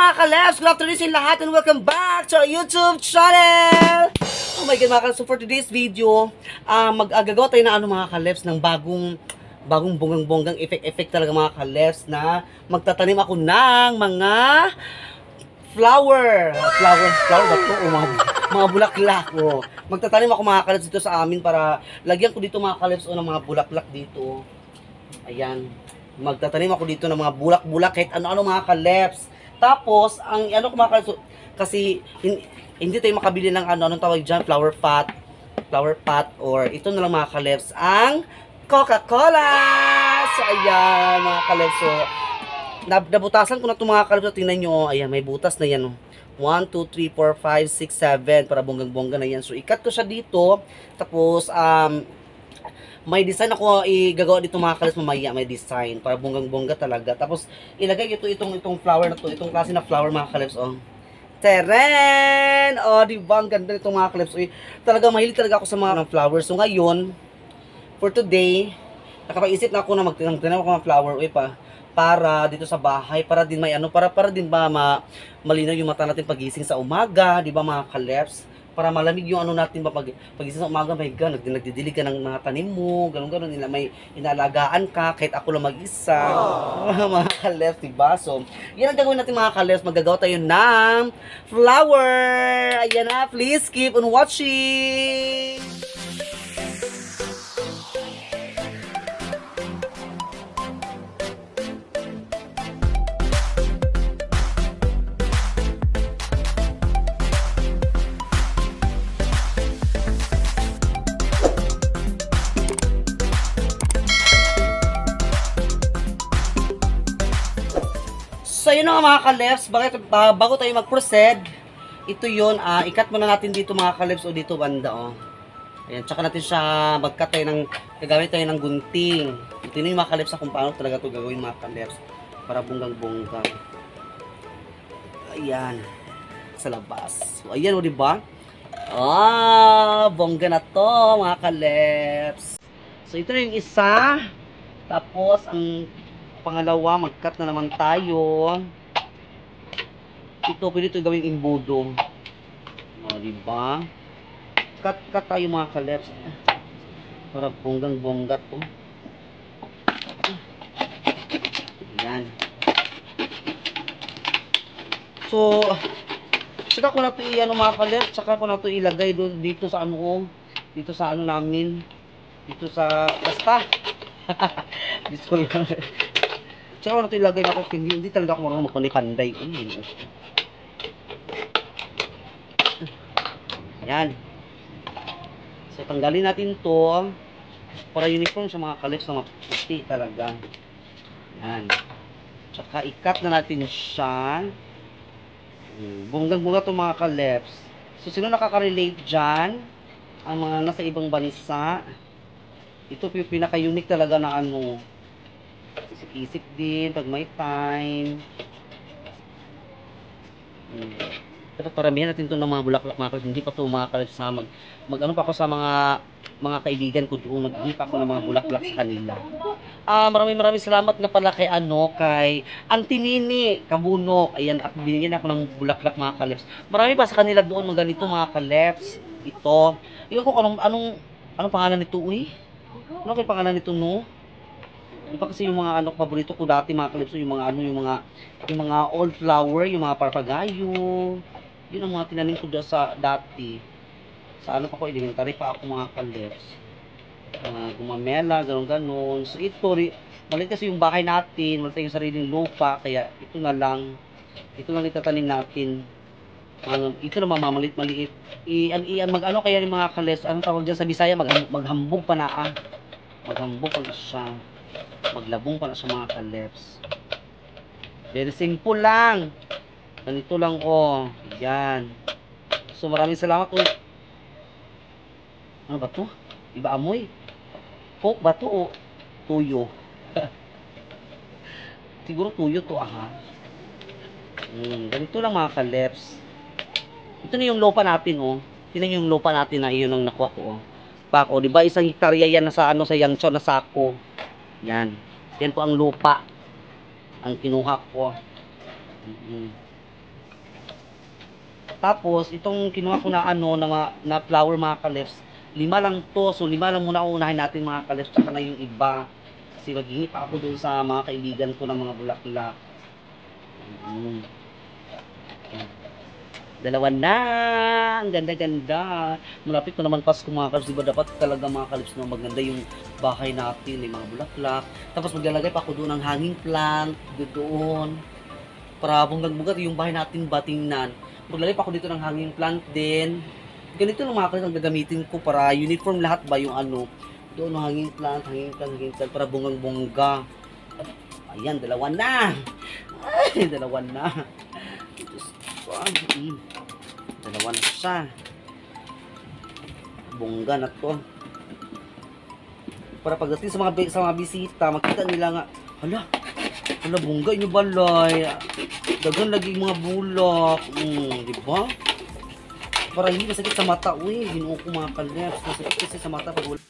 mga kalabs! Good afternoon sa lahat and welcome back to our YouTube channel! Oh my God mga kalabs, so for today's video, mag-agagawa tayo na mga kalabs ng bagong bonggang-bonggang effect talaga mga kalabs na magtatanim ako ng mga flower ba ito? O mga bulaklak. O. Magtatanim ako mga kalabs dito sa amin para lagyan ko dito mga kalabs o ng mga bulaklak dito. Ayan. Magtatanim ako dito ng mga bulak-bulak kahit ano-ano mga kalabs. Tapos, ang ano ko mga kalabs, kasi hindi tayo makabili ng anong tawag dyan, flower pot, or ito na lang mga kalabs, ang Coca-Cola! So, ayan mga kalabs. So, nabutasan ko na ito mga kalabs. Tingnan nyo, ayan, may butas na yan. 1, 2, 3, 4, 5, 6, 7 para bonggang-bongga na yan. So, ikat ko siya dito. Tapos, may design ako igagawa dito mga kalabs mamaya, may design para bonggang-bongga talaga. Tapos ilagay itong flower na to, itong klase na flower mga kalabs. Oh. Teren! Oh, di ba ang ganda nitong mga kalabs. Talaga mahilig talaga ako sa mga flowers. So ngayon, for today, nakapaisip na ako na magtinaw ako ng flower para dito sa bahay, para din may para din ba malinaw yung mata natin pagising sa umaga, di ba mga kalabs? Para malamig yung natin ba pagising sa umaga, my God, nagdidilig ka ng mga tanim mo, ganun nila, may inalagaan ka, kahit ako lang mag-isa. Mga kalabs, diba? So, yan ang gagawin natin mga kalabs, maggagawa tayo ng flower. Ayan na, please keep on watching. So yun nga mga kalabs, bago tayo mag-proceed, ito yun, ikat muna natin dito mga kalabs o dito banda oh. Ayan, tsaka natin siya mag-cut tayo gagamit tayo ng gunting. Ito yun yung mga kalabs kung paano talaga ito gagawin mga kalabs para bonggang-bongga. Ayan, sa labas. So ayan o diba? Bongga na to mga kalabs. So ito na yung isa. Tapos ang pangalawa, mag-cut na naman tayo. Ito, pwede ito gawing imbudo. O, diba? Cut tayo mga kalabs. Para bonggang-bongga to. Ayan. So, saka ko na ito mga kalabs. Saka ko na ito ilagay dito sa dito sa namin. Dito sa basta. Dito lang. Tsaka na ito ilagay na ako, hindi talaga ako marunong magpanipanday. Ayan. So, tanggalin natin to para uniform sa mga kalabs na maputi talaga. Ayan. Tsaka ikat na natin siya. Bonggang-bongga to mga kalabs. So, sino nakaka-relate dyan? Ang mga nasa ibang bansa. Ito yung pinaka-unique talaga na isip-isip din pag may time. Pero paramihan natin ito ng mga bulaklak mga kalabs. Hindi pa ito mga kalabs na mag-ano pa ako sa mga kaibigan ko doon. Mag-hindi pa ako ng mga bulaklak sa kanila. Maraming salamat na pala kay Auntie Nini Kabunok. Ayan, at binigyan ako ng bulaklak mga kalabs. Marami pa sa kanila doon mga ganito mga kalabs. Ito. Iwan ko anong pangalan nito Ano kay pangalan nito no? Iba kasi yung mga paborito ko dati mga kalabs, yung mga old flower, yung mga parpagayo. Yun ang mga tinanim ko sa dati. Sa pa ko, elementary pa ako mga kalabs. Gumamela, ganon. So ito, maliit kasi yung bahay natin, wala tayong sariling lupa, kaya ito lang itatanim natin. Ito na maliit. Mag-ano kaya yung mga kalabs, anong tawag dyan sa Bisaya, maghambog pa na maghambog pa na siya. Maglabong pa na sa mga kalabs. Very simple lang. Ganito lang yan. So maraming salamat ano ba to? Iba amoy. Coke ba to o tuyo? Siguro tuyo to ganito lang mga kalabs. Ito na yung lupa natin Tingnan yung lupa natin na iyon ang nakuha ko Pako, di ba isang hektarya yan sa sa Yangsho na sako. Yan po ang lupa ang kinuha ko. Tapos, itong kinuha ko na ano, na flower mga kaleps, 5 lang to. So, 5 lang muna unahin natin mga kaleps, tsaka na yung iba. Kasi maghingi pa ako doon sa mga kaibigan ko ng mga bulaklak. Mm. Dalawa na. Ang ganda-ganda. Malapit na naman Pasko mga kalips. Diba dapat talaga mga kalips na maganda yung bahay natin. May mga bulaklak. Tapos maglalagay pa ako doon ng hanging plant. Doon. Para bunggag-bunggag yung bahay natin batingnan. Maglagay pa ako dito ng hanging plant din. Ganito lang mga kalips ang gagamitin ko para uniform lahat ba yung ano. Doon hanging plant, hanging plant para bungang-bungga. Ayan, dalawa na. Ay, dalawa na. Dalawa na siya. Bongga na to. Para pagdating sa mga bisita, makita nila nga, hala, bongga inyo balay. Dagan lagi mga bulak. Di ba? Para hindi masakit sa mata. Uy, ginuo ko mga kalips. Masakit kasi sa mata pag wala.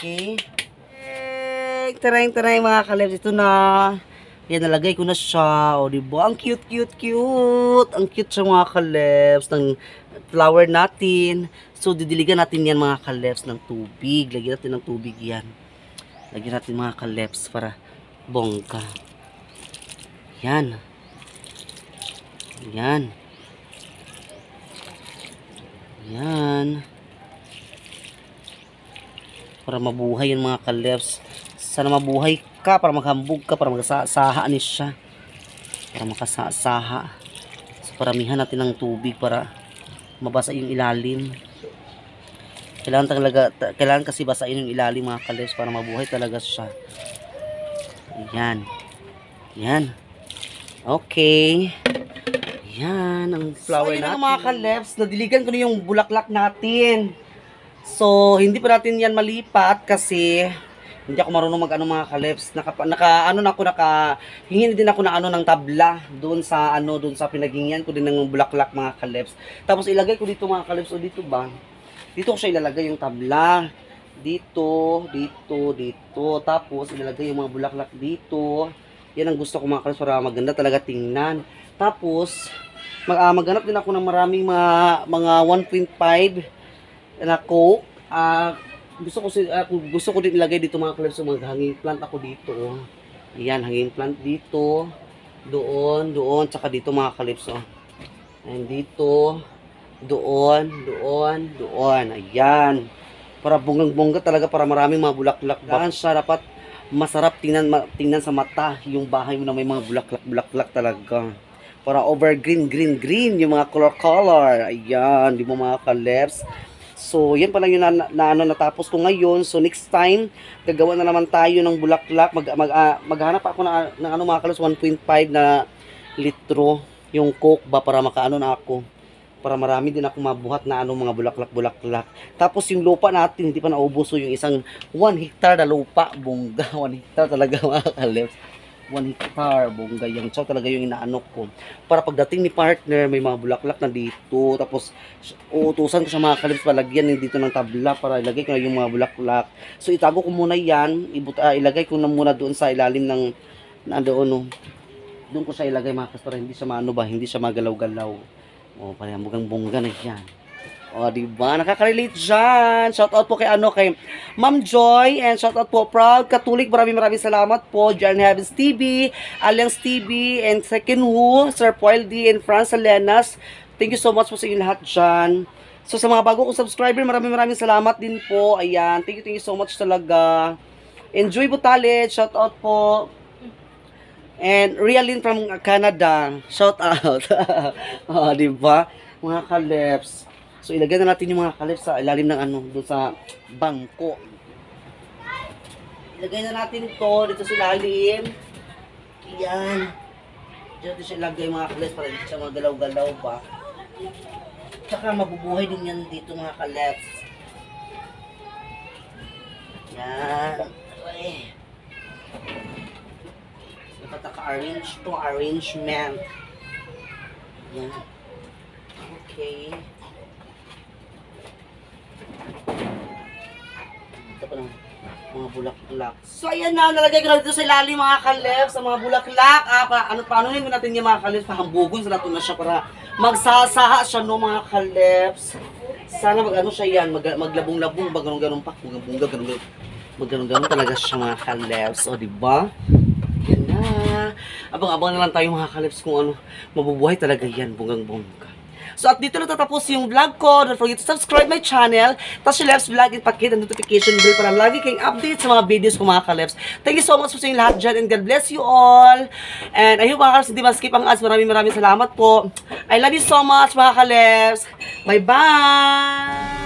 Okay. Taray mga kalips. Ito na. Yan, nalagay ko na siya. O, diba? Ang cute. Ang cute siya mga kalips ng flower natin. So, didiligan natin yan mga kalips ng tubig. Lagyan natin ng tubig yan. Lagyan natin mga kalips para bongga. Yan. Yan. Yan. Para mabuhay yung mga kalips. Sana mabuhay ka para maghambog ka para magsasahaan siya. para makasasaha. So, paramihan natin ng tubig para mabasa yung ilalim. Kailangan kasi basahin yung ilalim mga kalebs para mabuhay talaga siya. Ayan. Yan. Okay. Yan ang flower natin. Mga kalebs, nadiligan ko na yung bulaklak natin. So, hindi pa natin yan malipat kasi hindi ako marunong mag-ano mga kalebs. Hingin din ako ng ng tabla doon sa pinagingyan ko din ng bulaklak mga kalebs. Tapos ilagay ko dito mga kalebs, o dito ba? Dito ko siya ilalagay yung tabla. Dito. Tapos ilalagay yung mga bulaklak dito. Yan ang gusto ko mga kalebs para maganda talaga tingnan. Tapos maghanap din ako ng maraming mga 1.5 na coke. Gusto ko din ilagay dito mga kalebs, so mag-hanging plant ako dito. Oh. Ayan, hanging plant dito. Doon, tsaka dito mga kalebs. Oh. And dito, doon. Ayan. Para bunggang-bongga talaga, para maraming mga bulaklak. Daan siya, dapat masarap tingnan sa mata yung bahay mo na may mga bulaklak talaga. Para green yung mga color. Ayan, di mo mga kalebs. So, yan pala yung natapos ko ngayon. So, next time, gagawa na naman tayo ng bulaklak. Maghanap ako ng mga kalebs, 1.5 na litro yung coke ba para makaano na ako. Para marami din ako mabuhat na mga bulaklak. Tapos yung lupa natin, hindi pa naubos. So, yung isang 1 hectare na lupa, bongga. 1 hectare talaga mga kalebs. 1 hectare, bongga yan. So, talaga yung inaano ko. Para pagdating ni partner, may mga bulaklak na dito. Tapos, uutusan ko sa mga kalebs palagyan dito ng tabla para ilagay ko na yung mga bulaklak. So, itago ko muna yan. Ilagay ko na muna doon sa ilalim ng doon ko siya ilagay mga kalebs para hindi siya hindi siya magalaw-galaw. O, parang bongga na yan. O, diba? Nakaka-relate dyan. Shoutout po kay Ma'am Joy. And shoutout po, Proud Catholic. Maraming salamat po. Jan Heavens TV, Alliance TV, and Second Who, Sir Poil D, and Franz Salenas. Thank you so much po sa inyo lahat dyan. So, sa mga bago kong subscriber, maraming salamat din po. Ayan. Thank you so much talaga. Enjoy Butalit. Shoutout po. And Realin from Canada. Shoutout. O, diba? Mga kalebs. So, ilagay na natin yung mga kalebs sa ilalim ng doon sa bangko. Ilagay na natin ito dito sa ilalim. Ayan. Dito siya ilagay mga kalebs para hindi siya magalaw-galaw pa. Tsaka mabubuhay din yan dito mga kalebs. Ayan. Okay. Dapat naka-arrange to arrangement. Ayan. Okay. Ito pa ng mga bulaklak. So, ayan na. Nalagay ko na dito sa ilalim mga kalebs, sa mga bulaklak. Paano natin yung mga kalebs? Pahambugon sa natin na siya para magsasaha siya no mga kalebs. Sana siya yan. Maglabong-labong ba? Ganun-ganun pa. Ganun-ganun talaga siya mga kalebs. O, diba? Yan na. Abang-abang na lang tayo mga kalebs kung mabubuhay talaga yan. Bonggang-bongga. So, at dito na tatapos yung vlog ko. Don't forget to subscribe my channel. Tapos yung Lebs Vlog and pakit ang notification bell para lagi kayong update sa mga videos ko mga kalebs. Thank you so much po sa inyo lahat dyan and God bless you all. And I hope mga kalebs hindi ma-skip ang ads. Maraming salamat po. I love you so much mga kalebs. Bye-bye!